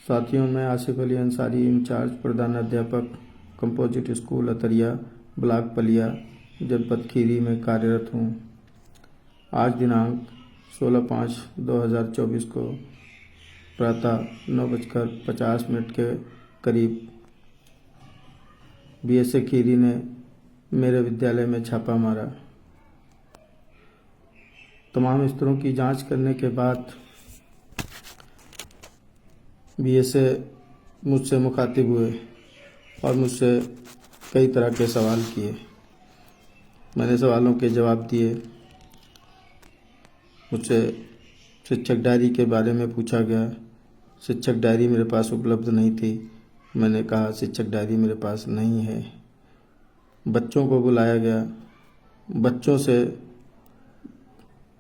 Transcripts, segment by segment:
साथियों, मैं आसिफ अली अंसारी, इंचार्ज प्रधानाध्यापक कंपोजिट स्कूल अतरिया, ब्लॉक पलिया, जनपद खीरी में कार्यरत हूँ। आज दिनांक 16/5/2024 को प्रातः 9:50 के करीब बीएसए खीरी ने मेरे विद्यालय में छापा मारा। तमाम स्तरों की जांच करने के बाद बीएसए मुझसे मुखातिब हुए और मुझसे कई तरह के सवाल किए। मैंने सवालों के जवाब दिए। मुझसे शिक्षक डायरी के बारे में पूछा गया। शिक्षक डायरी मेरे पास उपलब्ध नहीं थी। मैंने कहा शिक्षक डायरी मेरे पास नहीं है। बच्चों को बुलाया गया। बच्चों से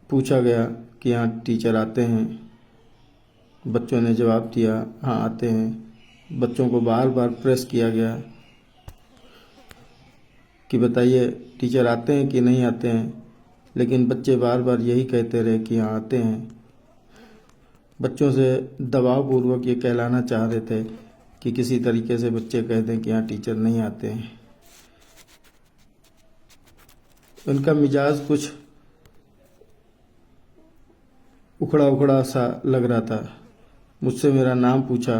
पूछा गया कि यहाँ टीचर आते हैं। बच्चों ने जवाब दिया हाँ आते हैं। बच्चों को बार बार प्रेस किया गया कि बताइए टीचर आते हैं कि नहीं आते हैं, लेकिन बच्चे बार बार यही कहते रहे कि हाँ आते हैं। बच्चों से दबावपूर्वक ये कहलाना चाह रहे थे कि किसी तरीके से बच्चे कह दें कि हाँ टीचर नहीं आते हैं। उनका मिजाज कुछ उखड़ा उखड़ा सा लग रहा था। मुझसे मेरा नाम पूछा।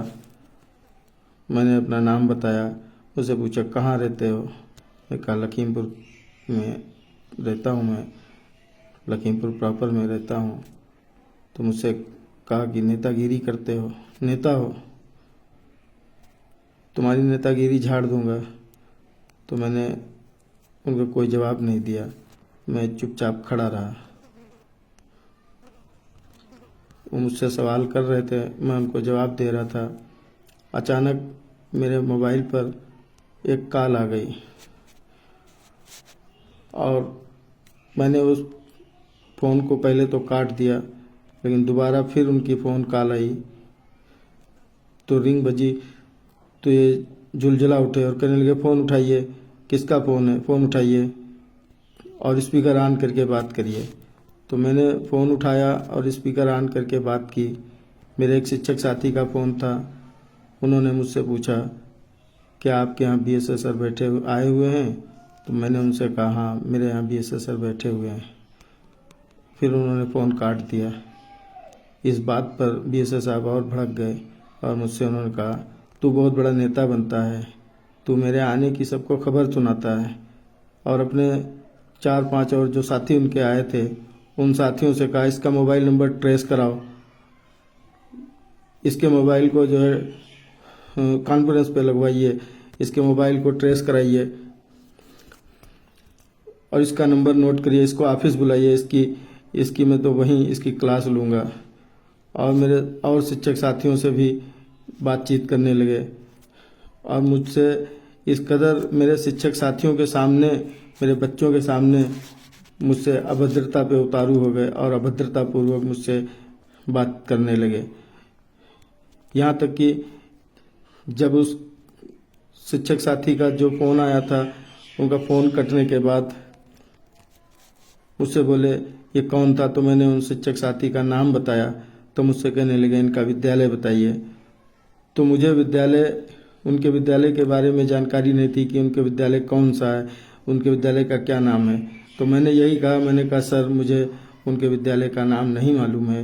मैंने अपना नाम बताया। मुझसे पूछा कहाँ रहते हो। मैं कहा लखीमपुर में रहता हूँ, मैं लखीमपुर प्रॉपर में रहता हूँ। तो मुझसे कहा कि नेतागिरी करते हो, नेता हो, तुम्हारी नेतागिरी झाड़ दूंगा। तो मैंने उनको कोई जवाब नहीं दिया। मैं चुपचाप खड़ा रहा। वो मुझसे सवाल कर रहे थे, मैं उनको जवाब दे रहा था। अचानक मेरे मोबाइल पर एक कॉल आ गई और मैंने उस फ़ोन को पहले तो काट दिया, लेकिन दोबारा फिर उनकी फ़ोन कॉल आई तो रिंग बजी। तो ये झुलझुला उठे और कहने लगे फ़ोन उठाइए, किसका फ़ोन है, फ़ोन उठाइए और स्पीकर ऑन करके बात करिए। तो मैंने फ़ोन उठाया और स्पीकर ऑन करके बात की। मेरे एक शिक्षक साथी का फ़ोन था। उन्होंने मुझसे पूछा क्या आपके यहाँ बीएसए सर आए हुए हैं। तो मैंने उनसे कहा हाँ मेरे यहाँ बीएसए सर बैठे हुए हैं। फिर उन्होंने फ़ोन काट दिया। इस बात पर बीएसए साहब और भड़क गए और मुझसे उन्होंने कहा तू बहुत बड़ा नेता बनता है, तू मेरे आने की सबको खबर सुनाता है। और अपने 4-5 और जो साथी उनके आए थे उन साथियों से कहा इसका मोबाइल नंबर ट्रेस कराओ, इसके मोबाइल को जो है कॉन्फ्रेंस पे लगवाइए, इसके मोबाइल को ट्रेस कराइए और इसका नंबर नोट करिए, इसको ऑफिस बुलाइए, इसकी मैं तो वहीं इसकी क्लास लूँगा। और मेरे और शिक्षक साथियों से भी बातचीत करने लगे और मुझसे इस कदर मेरे शिक्षक साथियों के सामने, मेरे बच्चों के सामने मुझसे अभद्रता पे उतारू हो गए और अभद्रतापूर्वक मुझसे बात करने लगे। यहाँ तक कि जब उस शिक्षक साथी का जो फ़ोन आया था, उनका फ़ोन कटने के बाद मुझसे बोले ये कौन था। तो मैंने उन शिक्षक साथी का नाम बताया। तो मुझसे कहने लगे इनका विद्यालय बताइए। तो मुझे उनके विद्यालय के बारे में जानकारी नहीं थी कि उनके विद्यालय कौन सा है, उनके विद्यालय का क्या नाम है। तो मैंने यही कहा, मैंने कहा सर मुझे उनके विद्यालय का नाम नहीं मालूम है,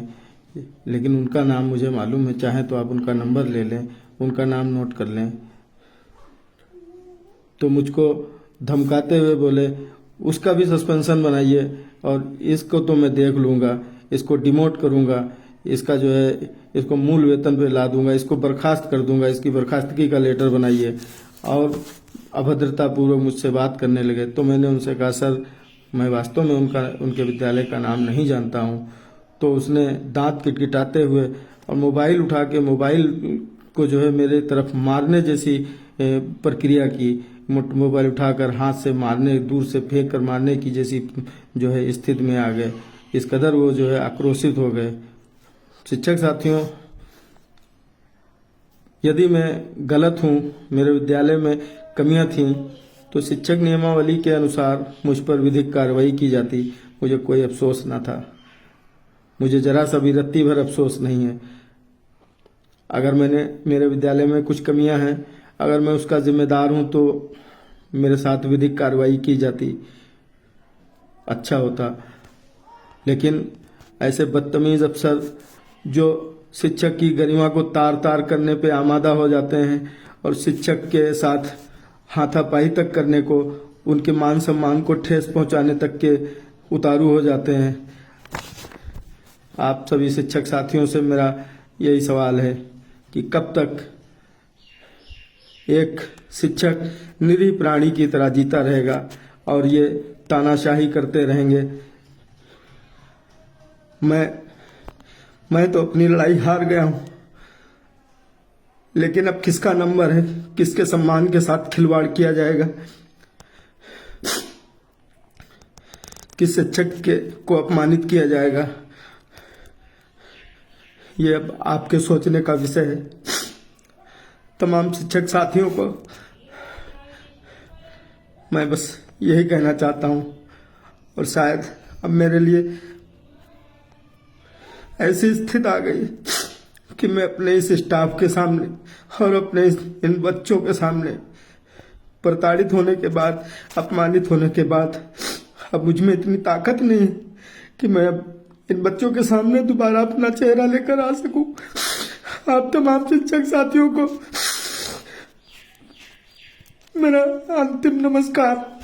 लेकिन उनका नाम मुझे मालूम है, चाहे तो आप उनका नंबर ले लें, उनका नाम नोट कर लें। तो मुझको धमकाते हुए बोले उसका भी सस्पेंशन बनाइए और इसको तो मैं देख लूँगा, इसको डिमोट करूँगा, इसका जो है इसको मूल वेतन पे ला दूंगा, इसको बर्खास्त कर दूंगा, इसकी बर्खास्तगी का लेटर बनाइए। और अभद्रतापूर्वक मुझसे बात करने लगे। तो मैंने उनसे कहा सर मैं वास्तव में उनके विद्यालय का नाम नहीं जानता हूँ। तो उसने दांत किटकिटाते हुए और मोबाइल उठा के मोबाइल को जो है मेरे तरफ मारने जैसी प्रक्रिया की। मोबाइल उठाकर हाथ से मारने, दूर से फेंक कर मारने की जैसी जो है स्थिति में आ गए। इस कदर वो जो है आक्रोशित हो गए। शिक्षक साथियों, यदि मैं गलत हूँ, मेरे विद्यालय में कमियां थीं, तो शिक्षक नियमावली के अनुसार मुझ पर विधिक कार्रवाई की जाती। मुझे कोई अफसोस न था। मुझे जरा सा भी रत्ती भर अफसोस नहीं है। अगर मेरे विद्यालय में कुछ कमियां हैं, अगर मैं उसका जिम्मेदार हूं तो मेरे साथ विधिक कार्रवाई की जाती, अच्छा होता। लेकिन ऐसे बदतमीज अफसर जो शिक्षक की गरिमा को तार तार करने पे आमादा हो जाते हैं और शिक्षक के साथ हाथापाई तक करने को, उनके मान सम्मान को ठेस पहुंचाने तक के उतारू हो जाते हैं। आप सभी शिक्षक साथियों से मेरा यही सवाल है कि कब तक एक शिक्षक निरीह प्राणी की तरह जीता रहेगा और ये तानाशाही करते रहेंगे। मैं तो अपनी लड़ाई हार गया हूं, लेकिन अब किसका नंबर है, किसके सम्मान के साथ खिलवाड़ किया जाएगा, किस शिक्षक के को अपमानित किया जाएगा, ये अब आपके सोचने का विषय है। तमाम शिक्षक साथियों को मैं बस यही कहना चाहता हूं, और शायद अब मेरे लिए ऐसी स्थिति आ गई कि मैं अपने इस स्टाफ के सामने और अपने इन बच्चों के सामने प्रताड़ित होने के बाद, अपमानित होने के बाद, अब मुझ में इतनी ताकत नहीं है कि मैं अब इन बच्चों के सामने दोबारा अपना चेहरा लेकर आ सकूं। आप तमाम शिक्षक साथियों को मेरा अंतिम नमस्कार।